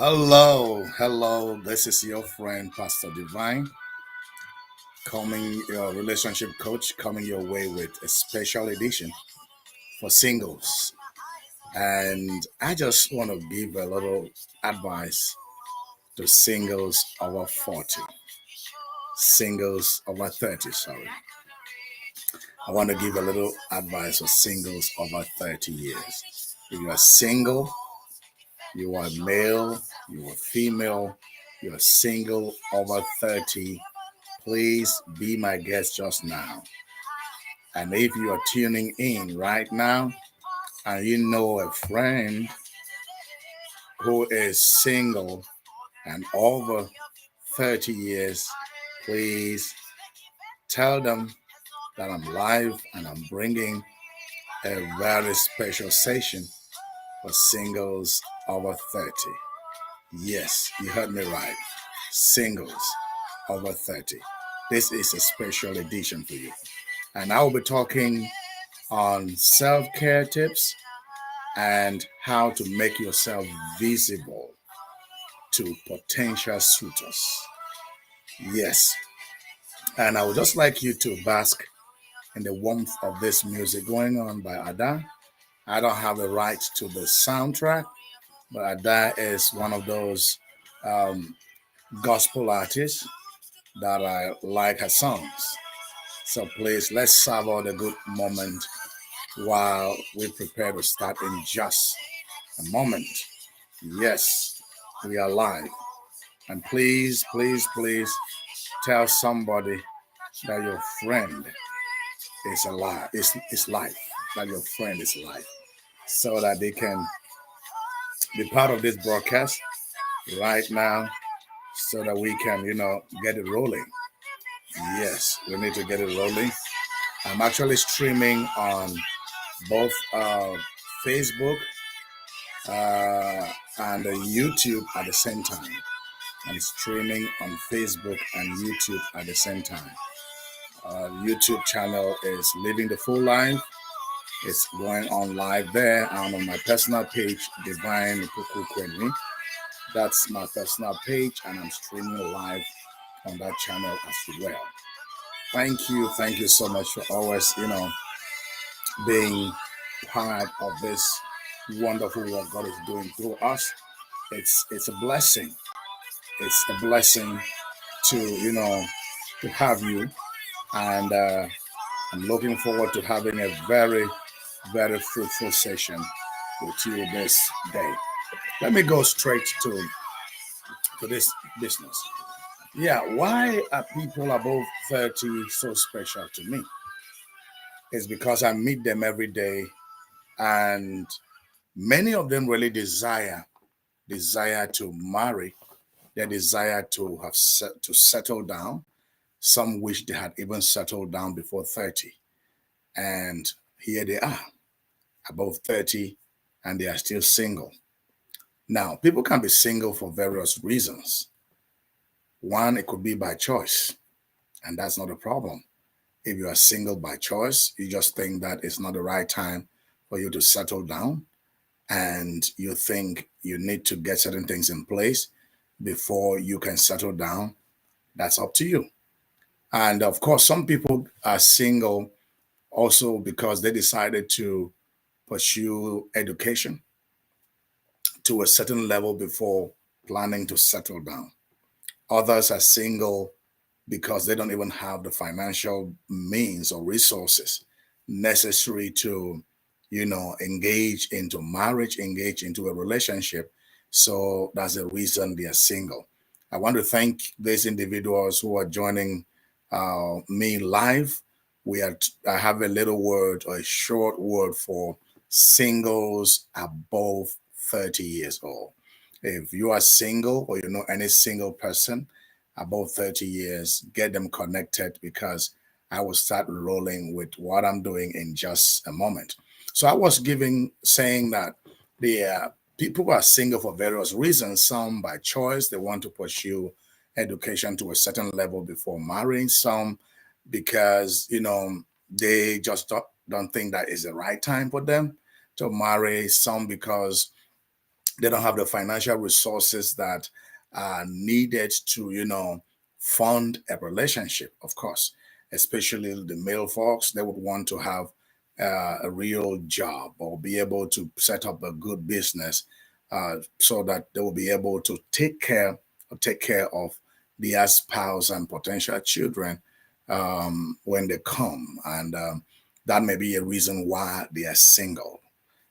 Hello. This is your friend Pastor Divine, coming your relationship coach, coming your way with a special edition for singles. And I just want to give a little advice to singles over 40, singles over 30. Sorry, I want to give a little advice for singles over 30 years. If you are single, you are male, you are female, you are single over 30, please be my guest just now. And if you are tuning in right now and you know a friend who is single and over 30 years, please tell them that I'm live and I'm bringing a very special session for singles over 30. Yes, you heard me right. Singles over 30. This is a special edition for you. And I will be talking on self care tips and how to make yourself visible to potential suitors. Yes, and I would just like you to bask in the warmth of this music going on by Ada. I don't have the right to the soundtrack, but Ada is one of those um, gospel artists that I like her songs. So please, let's savor the good moment while we prepare to start in just a moment. Yes, we are live. And please tell somebody that your friend is alive, is live, that your friend is alive, so that they can be part of this broadcast right now, so that we can, get it rolling. Yes, we need to get it rolling. I'm actually streaming on both Facebook and YouTube at the same time. I'm streaming on Facebook and YouTube at the same time. YouTube channel is Living the Full Life. It's going on live there. And on my personal page, Divine Puku Kwenmi. That's my personal page, and I'm streaming live on that channel as well. Thank you so much for always, being part of this wonderful work God is doing through us. It's a blessing. It's a blessing to to have you, and I'm looking forward to having a very fruitful session with you this day. Let me go straight to this business. Yeah, why are people above 30 so special to me? It's because I meet them every day, and many of them really desire to marry. They desire to to settle down. Some wish they had even settled down before 30. And here they are, above 30, and they are still single. Now, people can be single for various reasons. One, it could be by choice, and that's not a problem. If you are single by choice, you just think that it's not the right time for you to settle down, and you think you need to get certain things in place before you can settle down. That's up to you. And of course, some people are single also because they decided to pursue education to a certain level before planning to settle down. Others are single because they don't even have the financial means or resources necessary to, engage into marriage, engage into a relationship. So that's the reason they are single. I want to thank these individuals who are joining me live. I have a little word or a short word for singles above 30 years old. If you are single or you know any single person above 30 years, get them connected because I will start rolling with what I'm doing in just a moment. So I was saying that the people who are single for various reasons, some by choice, they want to pursue education to a certain level before marrying, some because, they just don't think that is the right time for them to marry, some because They don't have the financial resources that are needed to, fund a relationship, of course. Especially the male folks, they would want to have a real job or be able to set up a good business so that they will be able to take care of their spouse and potential children when they come. And that may be a reason why they are single.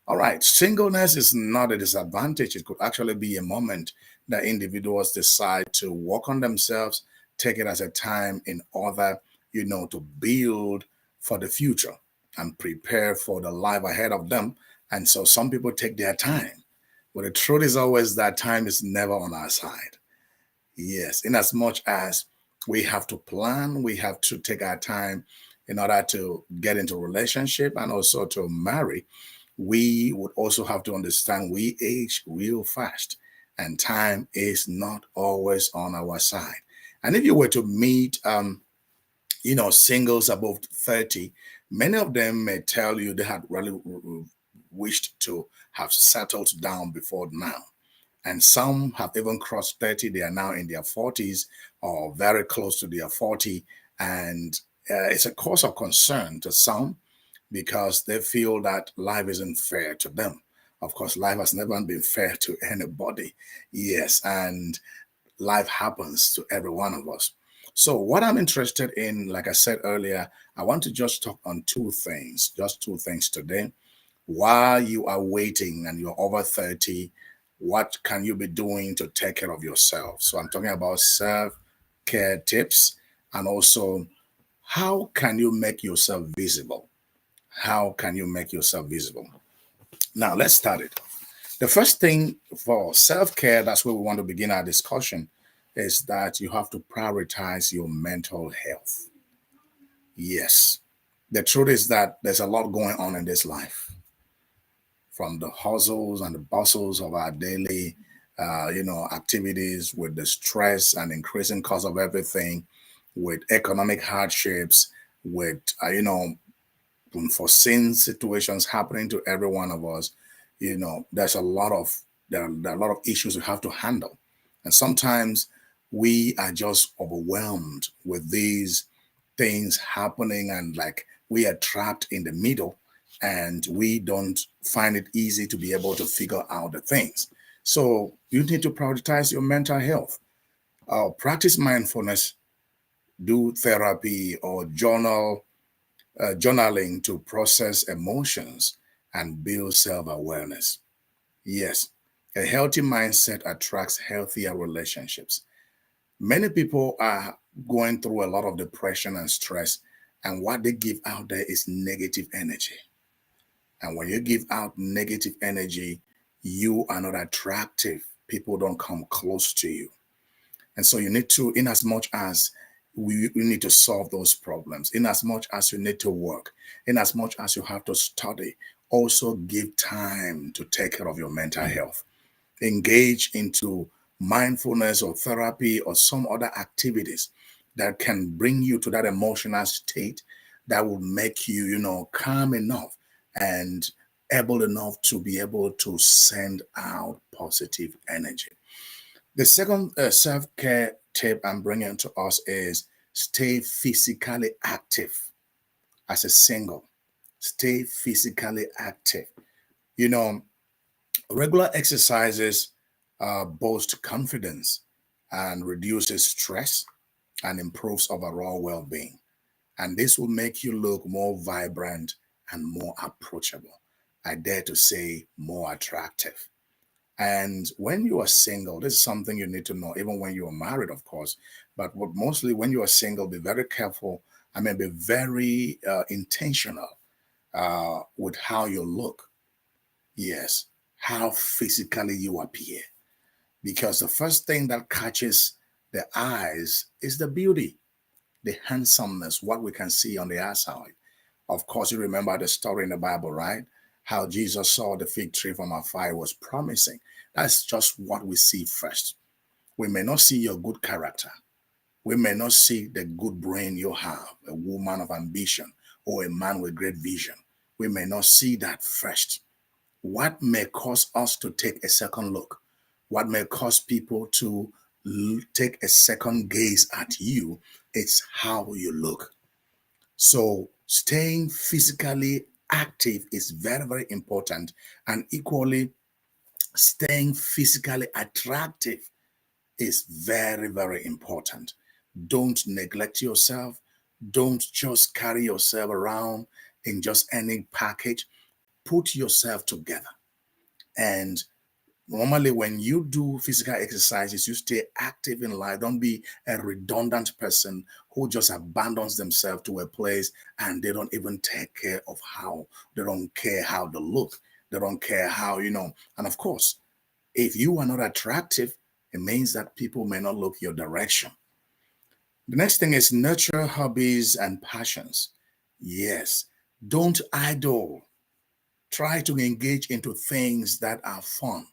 All right, singleness is not a disadvantage. It could actually be a moment that individuals decide to work on themselves, take it as a time in order, to build for the future and prepare for the life ahead of them. And so some people take their time. But the truth is always that time is never on our side. Yes, in as much as we have to plan, we have to take our time in order to get into a relationship and also to marry. We would also have to understand we age real fast and time is not always on our side. And if you were to meet, singles above 30, many of them may tell you they had really wished to have settled down before now. And some have even crossed 30. They are now in their 40s or very close to their 40. And it's a cause of concern to some because they feel that life isn't fair to them. Of course, life has never been fair to anybody. Yes, and life happens to every one of us. So, what I'm interested in, like I said earlier, I want to just talk on just two things today. While you are waiting and you're over 30, what can you be doing to take care of yourself? So, I'm talking about self care tips and also how can you make yourself visible? How can you make yourself visible? Now, let's start it. The first thing for self care, that's where we want to begin our discussion, is that you have to prioritize your mental health. Yes, the truth is that there's a lot going on in this life, from the hustles and the bustles of our daily, activities, with the stress and increasing cost of everything, with economic hardships, with unforeseen situations happening to every one of us. There's a lot of there are a lot of issues we have to handle, and sometimes we are just overwhelmed with these things happening, and like we are trapped in the middle, and we don't find it easy to be able to figure out the things. So you need to prioritize your mental health. Practice mindfulness, do therapy, or journaling to process emotions and build self awareness. Yes, a healthy mindset attracts healthier relationships. Many people are going through a lot of depression and stress, and what they give out there is negative energy. And when you give out negative energy, you are not attractive. People don't come close to you. And so you need to, in as much as we need to solve those problems, in as much as you need to work, in as much as you have to study, also give time to take care of your mental health. Engage into mindfulness or therapy or some other activities that can bring you to that emotional state that will make you, calm enough and able enough to be able to send out positive energy. The second self care tip I'm bringing to us is stay physically active as a single. Stay physically active. You know, regular exercises boost confidence and reduces stress and improves overall well being. And this will make you look more vibrant and more approachable. I dare to say more attractive. And when you are single, this is something you need to know, even when you are married, of course. But mostly when you are single, be very careful. I mean, be very intentional with how you look. Yes, how physically you appear. Because the first thing that catches the eyes is the beauty, the handsomeness, what we can see on the outside. Of course, you remember the story in the Bible, right? How Jesus saw the fig tree from afar was promising. That's just what we see first. We may not see your good character. We may not see the good brain you have, a woman of ambition or a man with great vision. We may not see that first. what may cause us to take a second look, what may cause people to take a second gaze at you, it's how you look. So staying physically active is very, very important, and equally staying physically attractive is very, very important. Don't neglect yourself. Don't just carry yourself around in just any package. Put yourself together. And normally, when you do physical exercises, you stay active in life. Don't be a redundant person who just abandons themselves to a place and they don't even take care of how, they don't care how they look. They don't care how, and of course, if you are not attractive, it means that people may not look your direction. The next thing is nurture hobbies and passions. Yes, don't idle. Try to engage into things that are fun,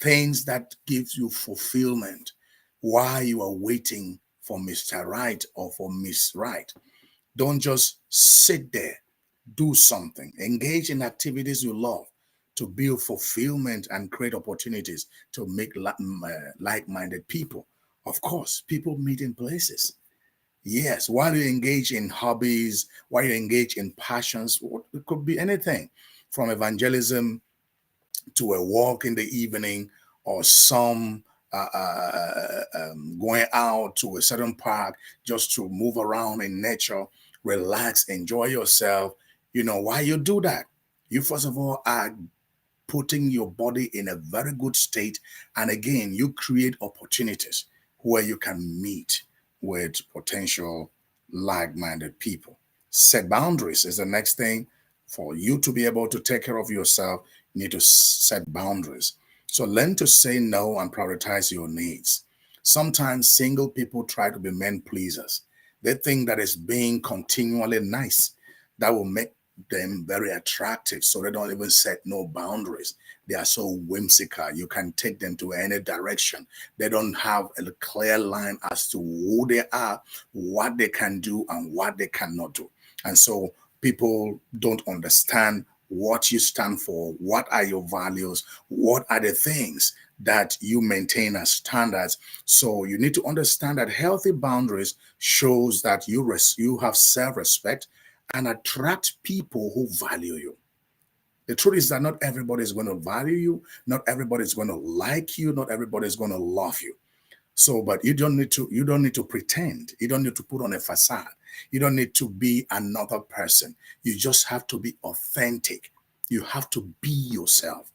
things that gives you fulfillment while you are waiting for Mr. Right or for Miss Right. Don't just sit there. Do something. Engage in activities you love to build fulfillment and create opportunities to make like-minded people. Of course, people meet in places. Yes, while you engage in hobbies, while you engage in passions, it could be anything from evangelism to a walk in the evening, or some going out to a certain park just to move around in nature, relax, enjoy yourself. Why you do that? You first of all are putting your body in a very good state. And again, you create opportunities where you can meet with potential like minded people. Set boundaries is the next thing. For you to be able to take care of yourself, you need to set boundaries. So learn to say no and prioritize your needs. Sometimes single people try to be men pleasers. They think that it's being continually nice that will make them very attractive, so they don't even set no boundaries. They are so whimsical. You can take them to any direction. They don't have a clear line as to who they are, what they can do, and what they cannot do. And so people don't understand what you stand for, what are your values, what are the things that you maintain as standards. So you need to understand that healthy boundaries shows that you have self-respect and attract people who value you. The truth is that not everybody is going to value you, not everybody is going to like you, not everybody is going to love you. So, but you don't need to pretend. You don't need to put on a facade. You don't need to be another person. You just have to be authentic. You have to be yourself.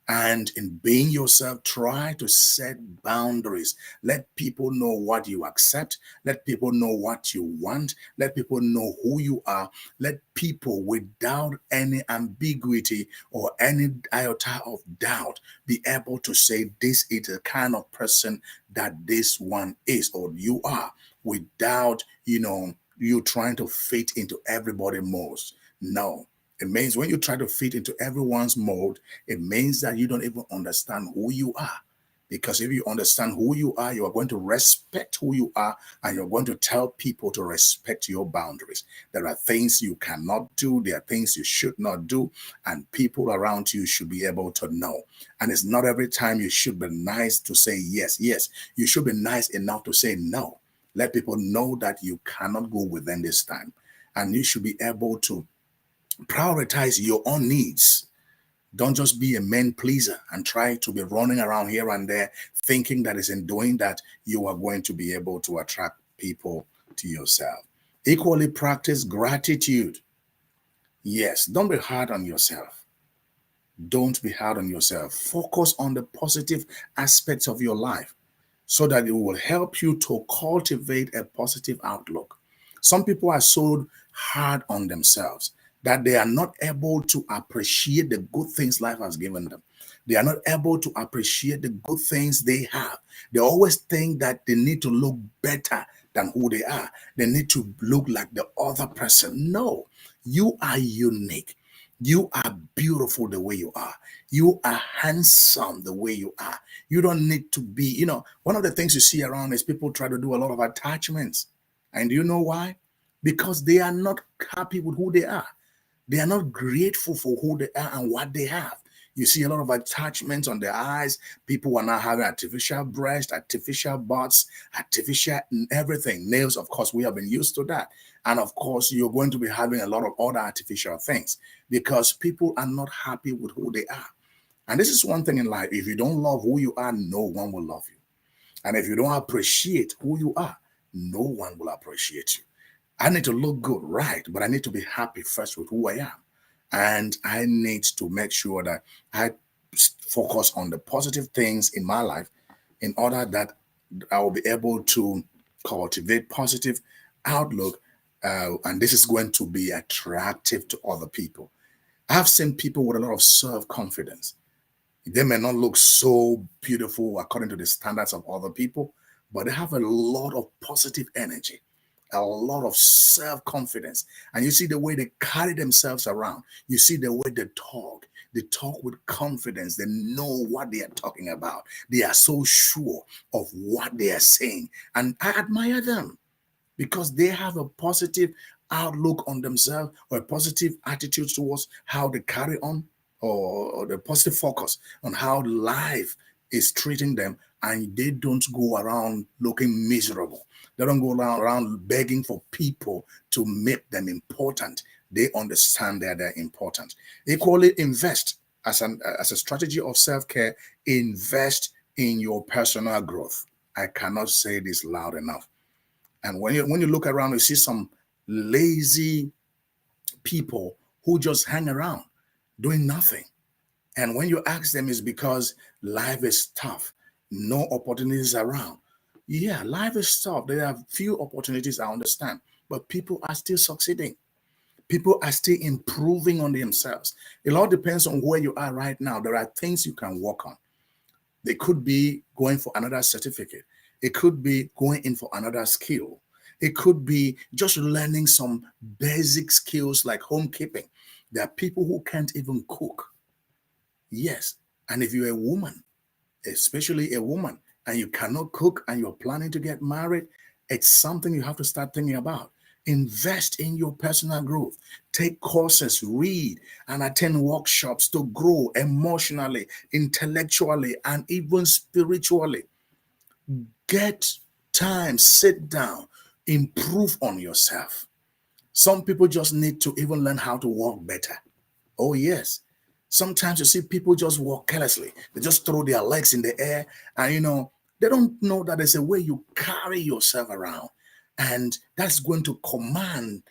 And in being yourself, try to set boundaries. Let people know what you accept. Let people know what you want. Let people know who you are. Let people, without any ambiguity or any iota of doubt, be able to say, this is the kind of person that this one is or you are, without, you trying to fit into everybody most. No. It means when you try to fit into everyone's mold, it means that you don't even understand who you are. Because if you understand who you are, you are going to respect who you are, and you're going to tell people to respect your boundaries. There are things you cannot do, there are things you should not do, and people around you should be able to know. And it's not every time you should be nice to say yes. Yes, you should be nice enough to say no. Let people know that you cannot go within this time. And you should be able to prioritize your own needs. Don't just be a man pleaser and try to be running around here and there thinking that is in doing that you are going to be able to attract people to yourself. Equally practice gratitude. Yes, don't be hard on yourself. Don't be hard on yourself. Focus on the positive aspects of your life so that it will help you to cultivate a positive outlook. Some people are so hard on themselves that they are not able to appreciate the good things life has given them. They are not able to appreciate the good things they have. They always think that they need to look better than who they are. They need to look like the other person. No, you are unique. You are beautiful the way you are. You are handsome the way you are. You don't need to be, one of the things you see around is people try to do a lot of attachments. And do you know why? Because they are not happy with who they are. They are not grateful for who they are and what they have. You see a lot of attachments on their eyes. People are now having artificial breasts, artificial butts, artificial everything. Nails, of course, we have been used to that. And of course, you're going to be having a lot of other artificial things because people are not happy with who they are. And this is one thing in life. If you don't love who you are, no one will love you. And if you don't appreciate who you are, no one will appreciate you. I need to look good, right? But I need to be happy first with who I am. And I need to make sure that I focus on the positive things in my life in order that I will be able to cultivate positive outlook. And this is going to be attractive to other people. I've seen people with a lot of self-confidence. They may not look so beautiful according to the standards of other people, but they have a lot of positive energy, a lot of self confidence. And you see the way they carry themselves around, you see the way they talk. They talk with confidence. They know what they are talking about. They are so sure of what they are saying. And I admire them because they have a positive outlook on themselves or a positive attitude towards how they carry on or the positive focus on how life is treating them, and they don't go around looking miserable. They don't go around begging for people to make them important. They understand that they're important. Equally, invest as a strategy of self-care. Invest in your personal growth. I cannot say this loud enough. And when you look around, you see some lazy people who just hang around doing nothing. And when you ask them, it's because life is tough, no opportunities around. Yeah, life is tough. There are few opportunities, I understand, but people are still succeeding. People are still improving on themselves. It all depends on where you are right now. There are things you can work on. They could be going for another certificate. It could be going in for another skill. It could be just learning some basic skills like homekeeping. There are people who can't even cook. Yes. And if you're a woman, especially a woman, and you cannot cook and you're planning to get married, it's something you have to start thinking about. Invest in your personal growth. Take courses, read, and attend workshops to grow emotionally, intellectually, and even spiritually. Get time, sit down, improve on yourself. Some people just need to even learn how to walk better. Oh, yes. Sometimes you see people just walk carelessly. They just throw their legs in the air and, they don't know that there's a way you carry yourself around. And that's going to command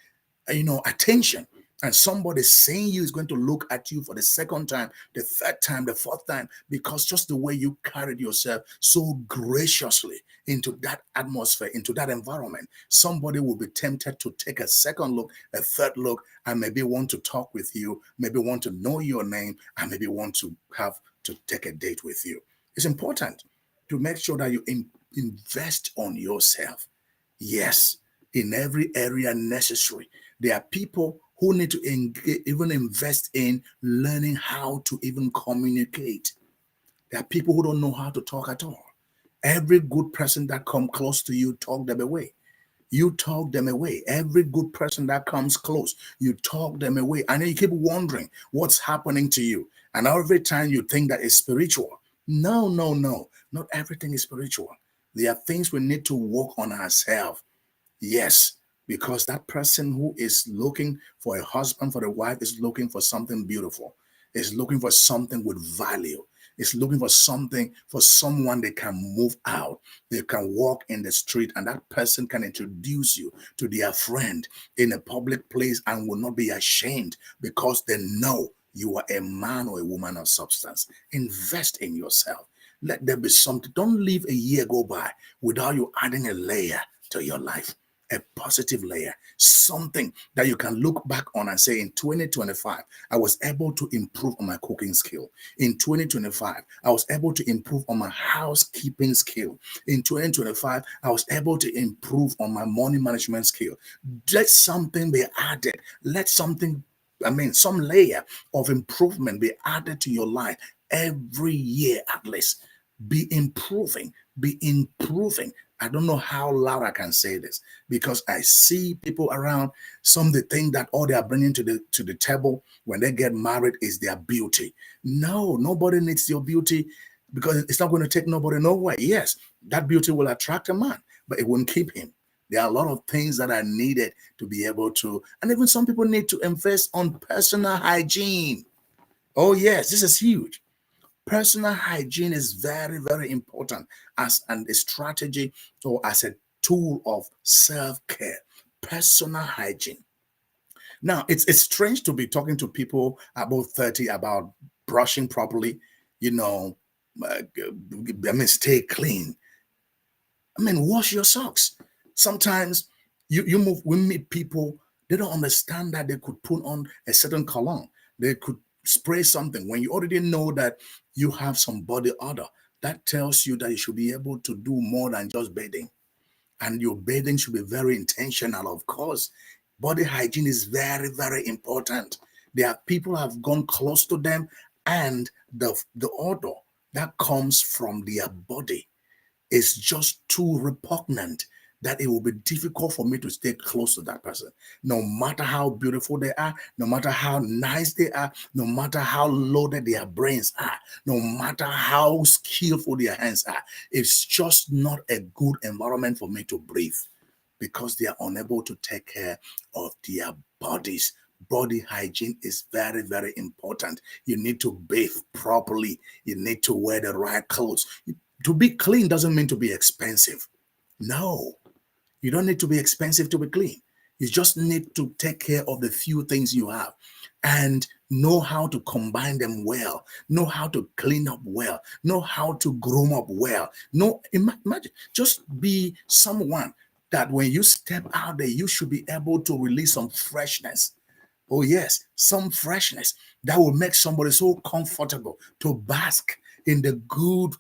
attention. And somebody saying you is going to look at you for the second time, the third time, the fourth time, because just the way you carried yourself so graciously into that atmosphere, into that environment, somebody will be tempted to take a second look, a third look, and maybe want to talk with you, maybe want to know your name, and maybe want to have to take a date with you. It's important to make sure that you invest on yourself. Yes, in every area necessary. There are people who need to even invest in learning how to even communicate. There are people who don't know how to talk at all. Every good person that come close to you, talk them away. You talk them away. Every good person that comes close, you talk them away. And then you keep wondering what's happening to you. And every time you think that it's spiritual. No, no, no. Not everything is spiritual. There are things we need to work on ourselves. Yes, because that person who is looking for a husband, for a wife, is looking for something beautiful, is looking for something with value, is looking for something for someone they can move out. They can walk in the street, and that person can introduce you to their friend in a public place and will not be ashamed because they know you are a man or a woman of substance. Invest in yourself. Let there be something. Don't leave a year go by without you adding a layer to your life, a positive layer, something that you can look back on and say, in 2025, I was able to improve on my cooking skill. In 2025, I was able to improve on my housekeeping skill. In 2025, I was able to improve on my money management skill. Let something be added. Let something, some layer of improvement be added to your life every year at least. Be improving, be improving. I don't know how loud I can say this because I see people around. Some they think that all they are bringing to the table when they get married is their beauty. No, nobody needs your beauty because it's not going to take nobody nowhere. Yes, that beauty will attract a man, but it won't keep him. There are a lot of things that are needed to be able to, and even some people need to invest on personal hygiene. Oh yes, this is huge. Personal hygiene is very, very important as a strategy or as a tool of self-care. Personal hygiene. Now, it's strange to be talking to people about 30 about brushing properly, you know, stay clean. Wash your socks. Sometimes we meet people, they don't understand that they could put on a certain cologne. They could spray something when you already know that you have some body odor. That tells you that you should be able to do more than just bathing. And your bathing should be very intentional, of course. Body hygiene is very, very important. There are people who have gone close to them, and the odor that comes from their body is just too repugnant that it will be difficult for me to stay close to that person. No matter how beautiful they are, no matter how nice they are, no matter how loaded their brains are, no matter how skillful their hands are, it's just not a good environment for me to breathe because they are unable to take care of their bodies. Body hygiene is very, very important. You need to bathe properly. You need to wear the right clothes. To be clean doesn't mean to be expensive. No, you don't need to be expensive to be clean. You just need to take care of the few things you have and know how to combine them well, know how to clean up well, know how to groom up well. No, imagine, just be someone that when you step out there, you should be able to release some freshness. Oh, yes, some freshness that will make somebody so comfortable to bask in the good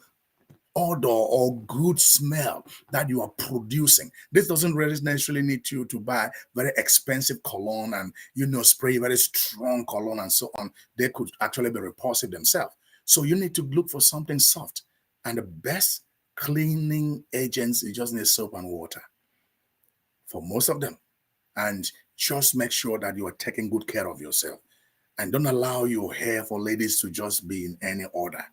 odor or good smell that you are producing. This doesn't really necessarily need you to buy very expensive cologne and spray very strong cologne and so on. They could actually be repulsive themselves. So you need to look for something soft. And the best cleaning agents, you just need soap and water for most of them. And just make sure that you are taking good care of yourself. And don't allow your hair for ladies to just be in any order.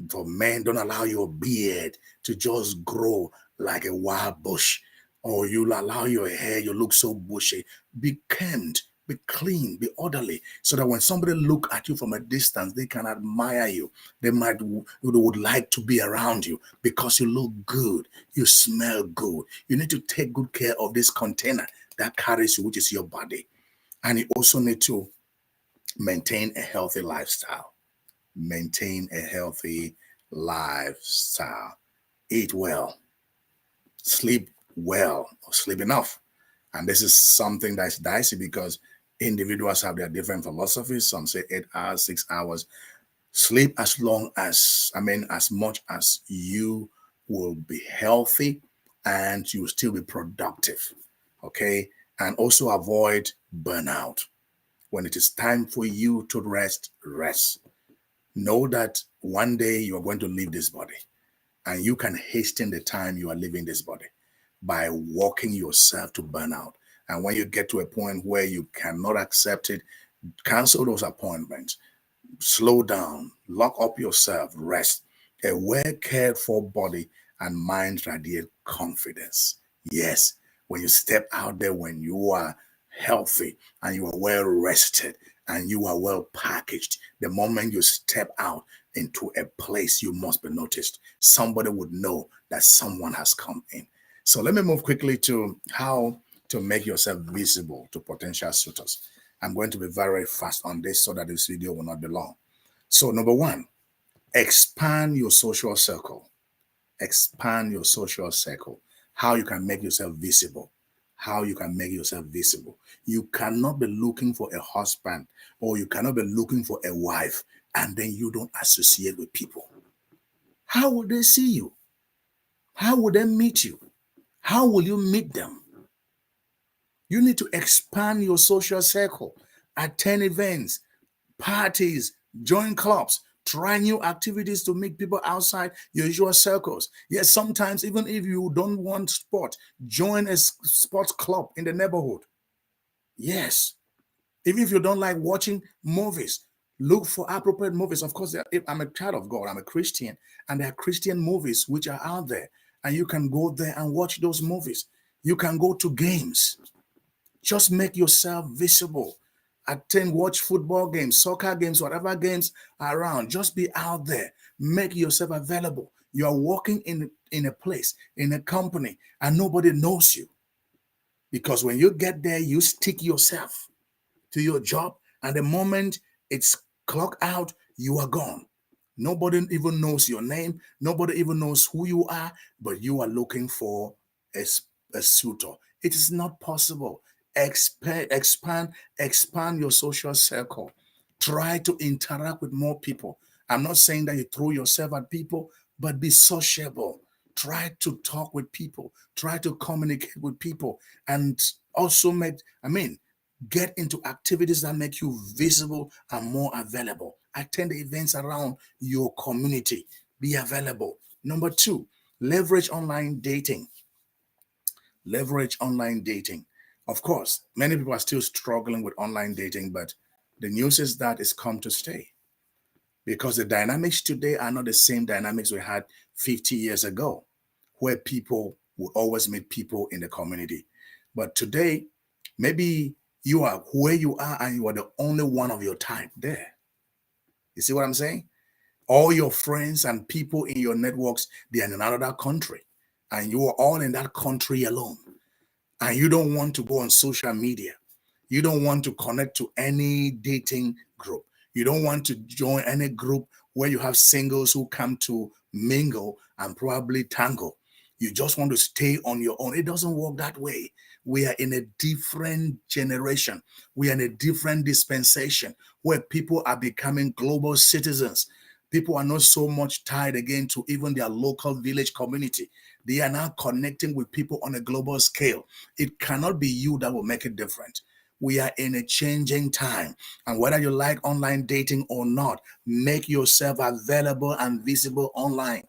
For men, don't allow your beard to just grow like a wild bush, or you'll allow your hair, you look so bushy. Be kempt, be clean, be orderly, so that when somebody look at you from a distance, they can admire you. They would like to be around you because you look good, you smell good. You need to take good care of this container that carries you, which is your body. And you also need to maintain a healthy lifestyle. Maintain a healthy lifestyle. Eat well, sleep well, or sleep enough. And this is something that's dicey because individuals have their different philosophies. Some say 8 hours, 6 hours. Sleep as long as, as much as you will be healthy and you will still be productive. Okay. And also avoid burnout. When it is time for you to rest, rest. Know that one day you are going to leave this body, and you can hasten the time you are leaving this body by walking yourself to burnout. And when you get to a point where you cannot accept it, cancel those appointments, slow down, lock up yourself, rest. A well cared for body and mind radiate confidence. Yes, when you step out there, when you are healthy and you are well rested and you are well packaged, the moment you step out into a place, you must be noticed. Somebody would know that someone has come in. So let me move quickly to how to make yourself visible to potential suitors. I'm going to be very fast on this so that this video will not be long. So number one, expand your social circle. Expand your social circle. How you can make yourself visible. How you can make yourself visible. You cannot be looking for a husband or you cannot be looking for a wife and then you don't associate with people. How will they see you? How will they meet you? How will you meet them? You need to expand your social circle, attend events, parties, join clubs, Try new activities to meet people outside your usual circles. Yes, sometimes even if you don't want sport, join a sports club in the neighborhood. Yes, even if you don't like watching movies, look for appropriate movies. Of course, if I'm a child of God, I'm a Christian, and there are Christian movies which are out there, and you can go there and watch those movies. You can go to games. Just make yourself visible. Attend, watch football games, soccer games, whatever games are around. Just be out there. Make yourself available. You are working in a place, in a company, and nobody knows you. Because when you get there, you stick yourself to your job, and the moment it's clock out, you are gone. Nobody even knows your name. Nobody even knows who you are, but you are looking for a, a suitor. It is not possible. Expand your social circle. Try to interact with more people. I'm not saying that you throw yourself at people, but be sociable. Try to talk with people. Try to communicate with people, and also get into activities that make you visible and more available. Attend events around your community. Be available. Number two, leverage online dating. Leverage online dating. Of course, many people are still struggling with online dating, but the news is that it's come to stay because the dynamics today are not the same dynamics we had 50 years ago, where people would always meet people in the community. But today, maybe you are where you are and you are the only one of your type there. You see what I'm saying? All your friends and people in your networks, they are in another country, and you are all in that country alone. And you don't want to go on social media. You don't want to connect to any dating group. You don't want to join any group where you have singles who come to mingle and probably tangle. You just want to stay on your own. It doesn't work that way. We are in a different generation. We are in a different dispensation where people are becoming global citizens. People are not so much tied again to even their local village community. They are now connecting with people on a global scale. It cannot be you that will make it different. We are in a changing time. And whether you like online dating or not, make yourself available and visible online.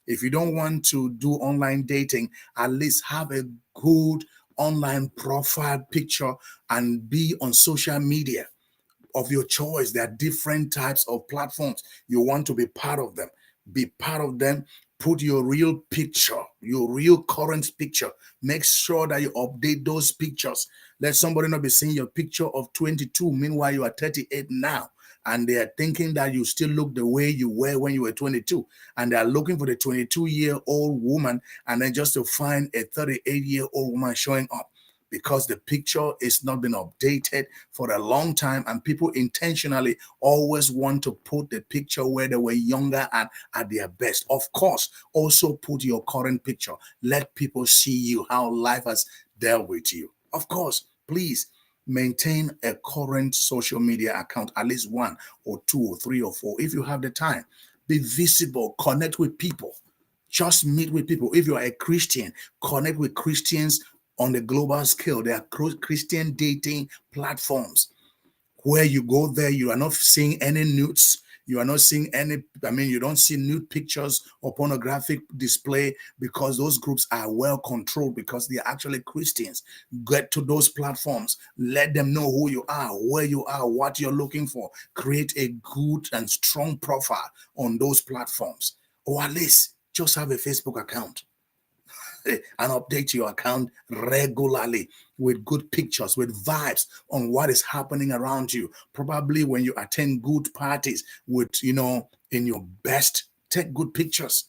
If you don't want to do online dating, at least have a good online profile picture and be on social media of your choice. There are different types of platforms. You want to be part of them. Be part of them. Put your real picture, your real current picture. Make sure that you update those pictures. Let somebody not be seeing your picture of 22, meanwhile you are 38 now. And they are thinking that you still look the way you were when you were 22. And they are looking for the 22-year-old woman, and then just to find a 38-year-old woman showing up because the picture is not been updated for a long time, and people intentionally always want to put the picture where they were younger and at their best. Of course, also put your current picture. Let people see you, how life has dealt with you. Of course, please maintain a current social media account, at least one or two or three or four if you have the time. Be visible, connect with people. Just meet with people. If you are a Christian, connect with Christians on the global scale. There are Christian dating platforms where you go there, you are not seeing any nudes. You are not seeing any, you don't see nude pictures or pornographic display because those groups are well controlled because they are actually Christians. Get to those platforms. Let them know who you are, where you are, what you're looking for. Create a good and strong profile on those platforms. Or at least just have a Facebook account and update your account regularly with good pictures, with vibes on what is happening around you. Probably when you attend good parties with, in your best, take good pictures.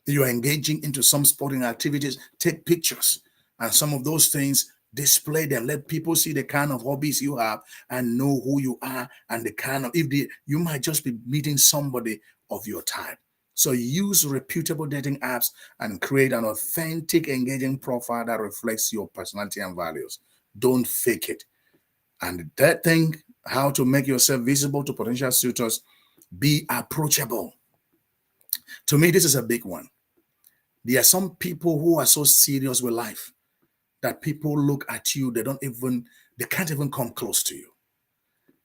You are engaging into some sporting activities, take pictures. And some of those things, display them. Let people see the kind of hobbies you have and know who you are and the kind of, you might just be meeting somebody of your type. So use reputable dating apps and create an authentic, engaging profile that reflects your personality and values. Don't fake it. And the third thing, how to make yourself visible to potential suitors, be approachable. To me, this is a big one. There are some people who are so serious with life that people look at you, they can't even come close to you.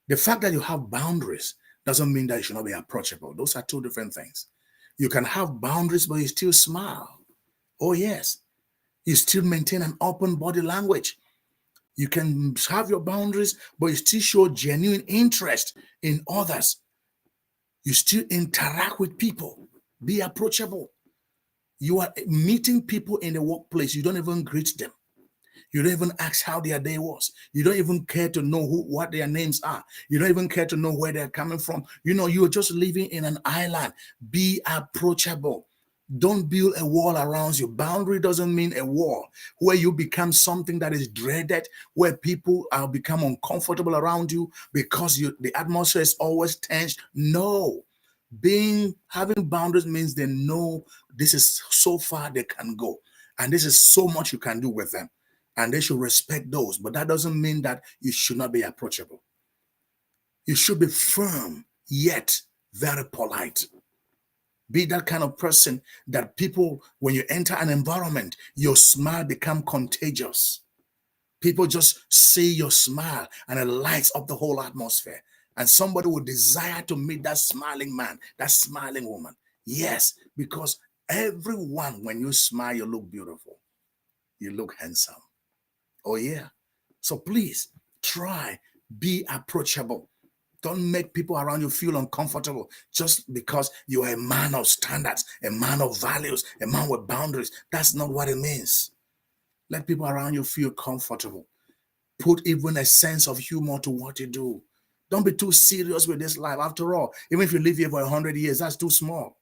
The fact that you have boundaries doesn't mean that you should not be approachable. Those are two different things. You can have boundaries, but you still smile. Oh, yes. You still maintain an open body language. You can have your boundaries, but you still show genuine interest in others. You still interact with people. Be approachable. You are meeting people in the workplace. You don't even greet them. You don't even ask how their day was. You don't even care to know what their names are. You don't even care to know where they're coming from. You're just living in an island. Be approachable. Don't build a wall around you. Boundary doesn't mean a wall where you become something that is dreaded, where people are become uncomfortable around you because the atmosphere is always tense. No. Having boundaries means they know this is so far they can go, and this is so much you can do with them, and they should respect those. But that doesn't mean that you should not be approachable. You should be firm yet very polite. Be that kind of person that people, when you enter an environment, your smile become contagious. People just see your smile and it lights up the whole atmosphere. And somebody will desire to meet that smiling man, that smiling woman. Yes, because everyone, when you smile, you look beautiful. You look handsome. Oh, yeah. So please try, be approachable. Don't make people around you feel uncomfortable just because you're a man of standards, a man of values, a man with boundaries. That's not what it means. Let people around you feel comfortable. Put even a sense of humor to what you do. Don't be too serious with this life. After all, even if you live here for 100 years, that's too small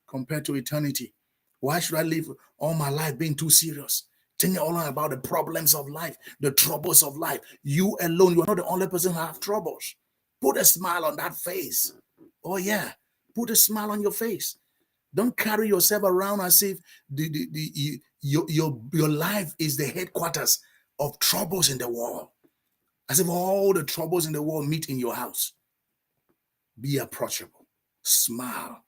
compared to eternity. Why should I live all my life being too serious? Thinking all about the problems of life, the troubles of life. You alone, you're not the only person who have troubles. Put a smile on that face. Oh, yeah. Put a smile on your face. Don't carry yourself around as if your life is the headquarters of troubles in the world. As if all the troubles in the world meet in your house. Be approachable. Smile.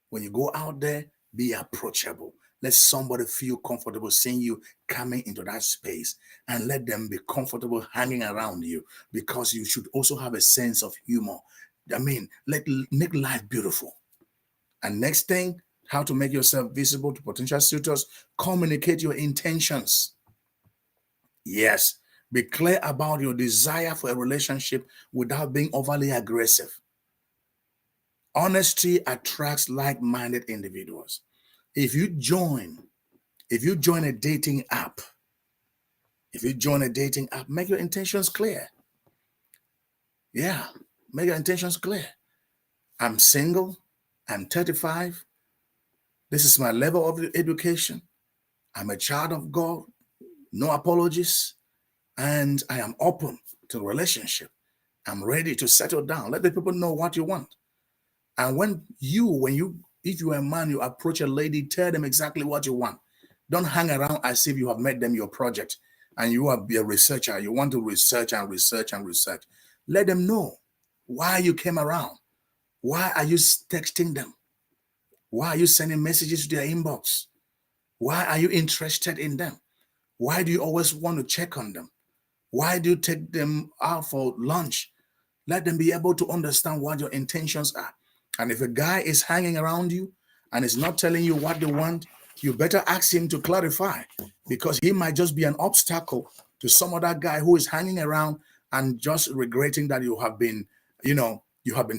When you go out there, be approachable. Let somebody feel comfortable seeing you coming into that space, and let them be comfortable hanging around you, because you should also have a sense of humor. I mean, make life beautiful. And next thing, how to make yourself visible to potential suitors, communicate your intentions. Yes, be clear about your desire for a relationship without being overly aggressive. Honesty attracts like-minded individuals. If you join a dating app, make your intentions clear. Yeah, make your intentions clear. I'm single. I'm 35. This is my level of education. I'm a child of God. No apologies. And I am open to relationship. I'm ready to settle down. Let the people know what you want. And if you are a man, you approach a lady, tell them exactly what you want. Don't hang around as if you have made them your project and you are a researcher. You want to research and research and research. Let them know why you came around. Why are you texting them? Why are you sending messages to their inbox? Why are you interested in them? Why do you always want to check on them? Why do you take them out for lunch? Let them be able to understand what your intentions are. And if a guy is hanging around you and is not telling you what they want, you better ask him to clarify, because he might just be an obstacle to some other guy who is hanging around and just regretting that you have been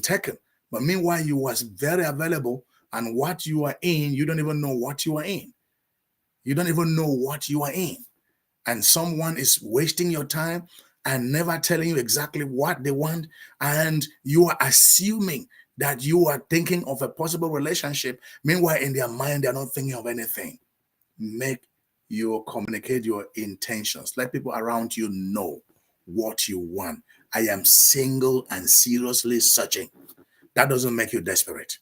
taken. But meanwhile, you was very available, and what you are in, you don't even know what you are in. You don't even know what you are in. And someone is wasting your time and never telling you exactly what they want, and you are assuming that you are thinking of a possible relationship. Meanwhile, in their mind, they're not thinking of anything. Communicate your intentions. Let people around you know what you want. I am single and seriously searching. That doesn't make you desperate.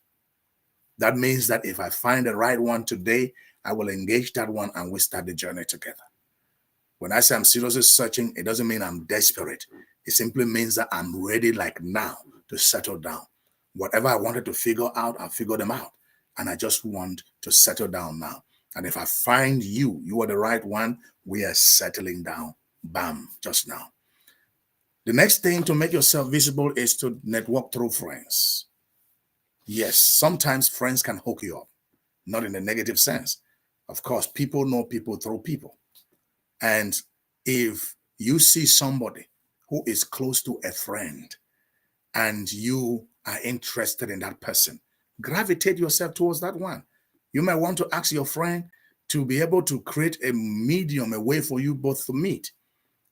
That means that if I find the right one today, I will engage that one and we start the journey together. When I say I'm seriously searching, it doesn't mean I'm desperate. It simply means that I'm ready, like now, to settle down. Whatever I wanted to figure out, I figured them out. And I just want to settle down now. And if I find you are the right one, we are settling down. Bam, just now. The next thing to make yourself visible is to network through friends. Yes, sometimes friends can hook you up, not in a negative sense. Of course, people know people through people. And if you see somebody who is close to a friend and you are interested in that person, gravitate yourself towards that one. You might want to ask your friend to be able to create a medium, a way for you both to meet.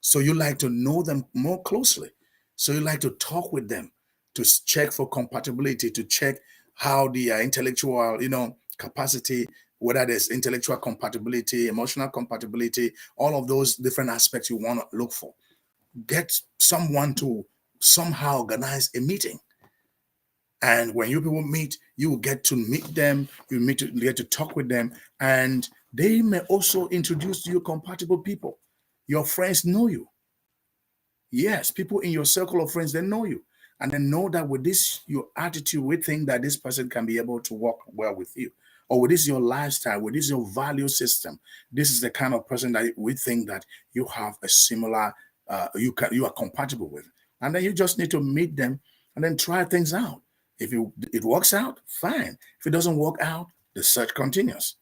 So you like to know them more closely. So you like to talk with them to check for compatibility, to check how the intellectual, capacity, whether there's intellectual compatibility, emotional compatibility, all of those different aspects you want to look for. Get someone to somehow organize a meeting. And when you people meet, you will get to meet them, get to talk with them, and they may also introduce you compatible people. Your friends know you. Yes, people in your circle of friends, they know you. And they know that with this, your attitude, we think that this person can be able to work well with you. Or with this your lifestyle, with this your value system. This is the kind of person that we think that you have a similar, you are compatible with. And then you just need to meet them and then try things out. If it works out, fine. If it doesn't work out, the search continues.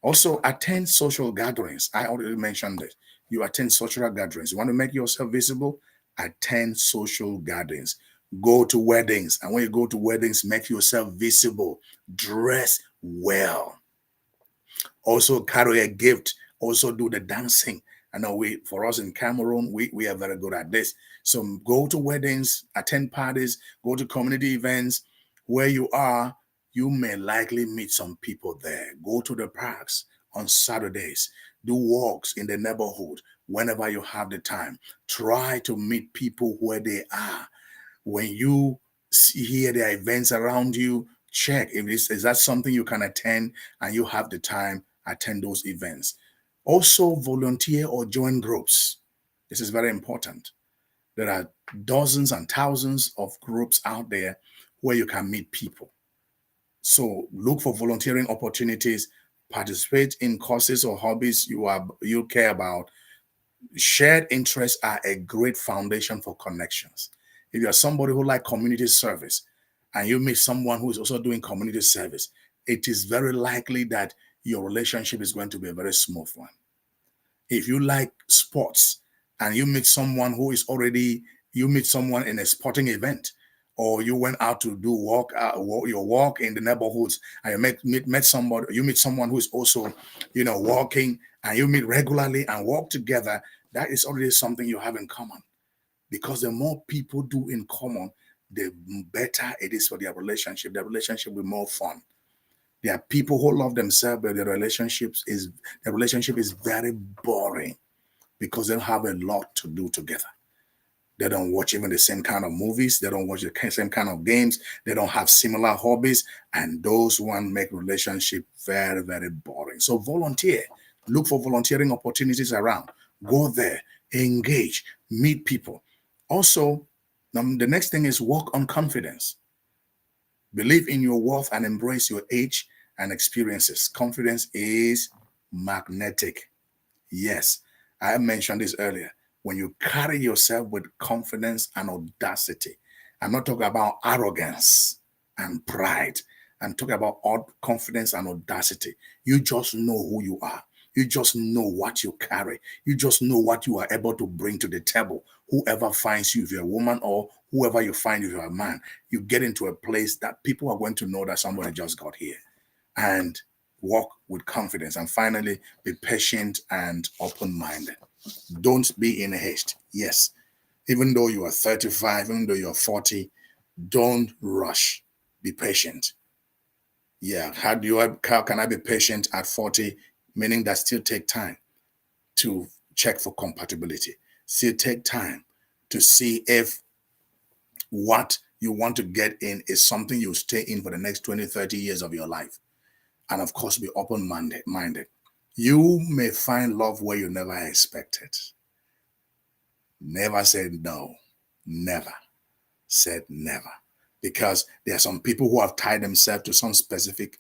Also, attend social gatherings. I already mentioned this. You attend social gatherings. You want to make yourself visible? Attend social gatherings. Go to weddings. And when you go to weddings, make yourself visible. Dress well. Also, carry a gift. Also, do the dancing. I know for us in Cameroon, we are very good at this. So go to weddings, attend parties, go to community events. Where you are, you may likely meet some people there. Go to the parks on Saturdays. Do walks in the neighborhood whenever you have the time. Try to meet people where they are. When you hear the events around you, check if is that something you can attend and you have the time, attend those events. Also, volunteer or join groups. This is very important. There are dozens and thousands of groups out there where you can meet people. So look for volunteering opportunities, participate in courses or hobbies you care about. Shared interests are a great foundation for connections. If you're somebody who like community service and you meet someone who is also doing community service, it is very likely that your relationship is going to be a very smooth one. If you like sports and you meet someone in a sporting event, or you went out to do your walk in the neighborhoods, and you meet someone who is also, walking, and you meet regularly and walk together, that is already something you have in common. Because the more people do in common, the better it is for their relationship. The relationship will be more fun. There are people who love themselves, but the relationship is very boring because they don't have a lot to do together. They don't watch even the same kind of movies. They don't watch the same kind of games. They don't have similar hobbies, and those one make relationship very, very boring. So volunteer. Look for volunteering opportunities around. Go there, engage, meet people. Also, the next thing is work on confidence. Believe in your worth and embrace your age and experiences. Confidence is magnetic. Yes, I mentioned this earlier. When you carry yourself with confidence and audacity, I'm not talking about arrogance and pride. I'm talking about confidence and audacity. You just know who you are. You just know what you carry. You just know what you are able to bring to the table. Whoever finds you, if you're a woman, or whoever you find if you're a man, you get into a place that people are going to know that somebody just got here. And walk with confidence. And finally, be patient and open-minded. Don't be in a haste. Yes, even though you are 35, even though you're 40, don't rush. Be patient. Yeah, how can I be patient at 40? Meaning that still take time to check for compatibility. Still take time to see if what you want to get in is something you stay in for the next 20, 30 years of your life. And of course, be open-minded. You may find love where you never expected. Never said no. Never said never. Because there are some people who have tied themselves to some specific,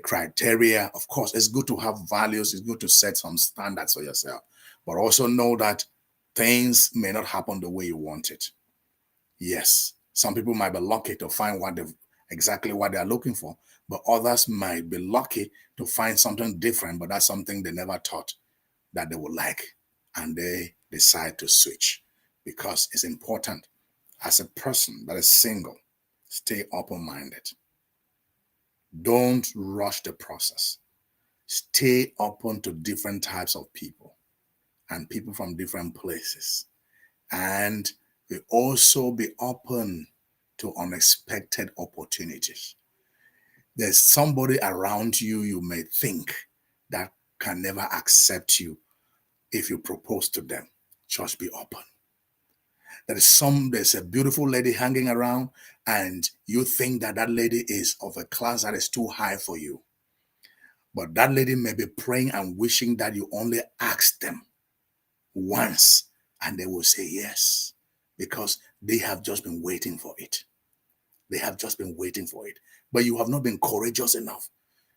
criteria. Of course, it's good to have values. It's good to set some standards for yourself. But also know that things may not happen the way you want it. Yes. Some people might be lucky to find exactly what they are looking for, but others might be lucky to find something different, but that's something they never thought that they would like. And they decide to switch because it's important as a person that is single, stay open-minded. Don't rush the process. Stay open to different types of people and people from different places. And we also be open to unexpected opportunities. There's somebody around you you may think that can never accept you if you propose to them. Just be open. There's a beautiful lady hanging around and you think that that lady is of a class that is too high for you. But that lady may be praying and wishing that you only ask them once and they will say yes because they have just been waiting for it. They have just been waiting for it. But you have not been courageous enough.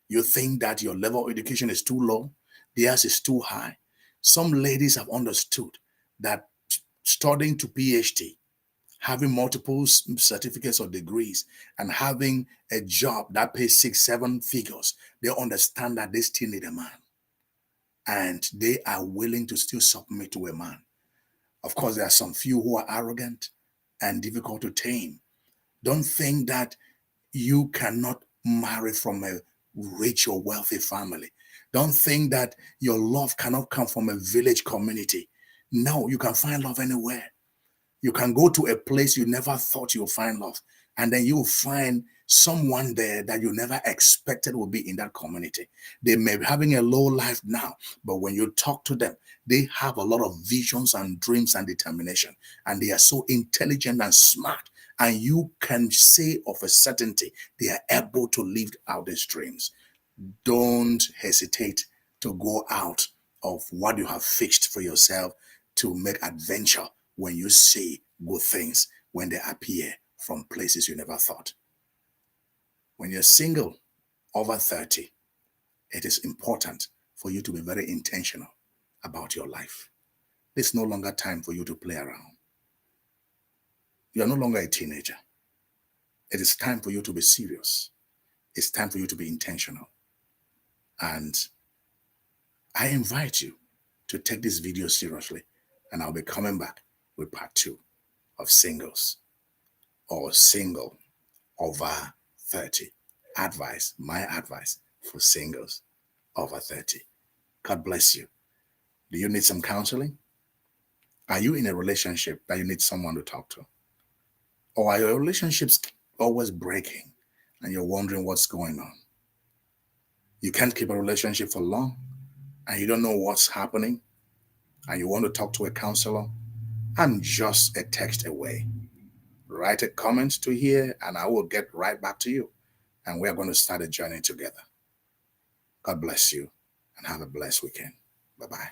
You think that your level of education is too low, theirs is too high. Some ladies have understood that studying to PhD, having multiple certificates or degrees, and having a job that pays 6, 7 figures, they understand that they still need a man. And they are willing to still submit to a man. Of course, there are some few who are arrogant and difficult to tame. Don't think that you cannot marry from a rich or wealthy family. Don't think that your love cannot come from a village community. No, you can find love anywhere. You can go to a place you never thought you'll find love, and then you'll find someone there that you never expected would be in that community. They may be having a low life now, but when you talk to them, they have a lot of visions and dreams and determination, and they are so intelligent and smart. And you can say of a certainty they are able to live out these dreams. Don't hesitate to go out of what you have fixed for yourself to make adventure when you see good things when they appear from places you never thought. When you're single over 30, it is important for you to be very intentional about your life. It's no longer time for you to play around. You are no longer a teenager. It is time for you to be serious. It's time for you to be intentional. And I invite you to take this video seriously, and I'll be coming back with part 2 of singles or single over 30. My advice for singles over 30. God bless you. Do you need some counseling? Are you in a relationship that you need someone to talk to? Or are your relationships always breaking and you're wondering what's going on? You can't keep a relationship for long and you don't know what's happening and you want to talk to a counselor? I'm just a text away. Write a comment to here and I will get right back to you. And we are going to start a journey together. God bless you and have a blessed weekend. Bye-bye.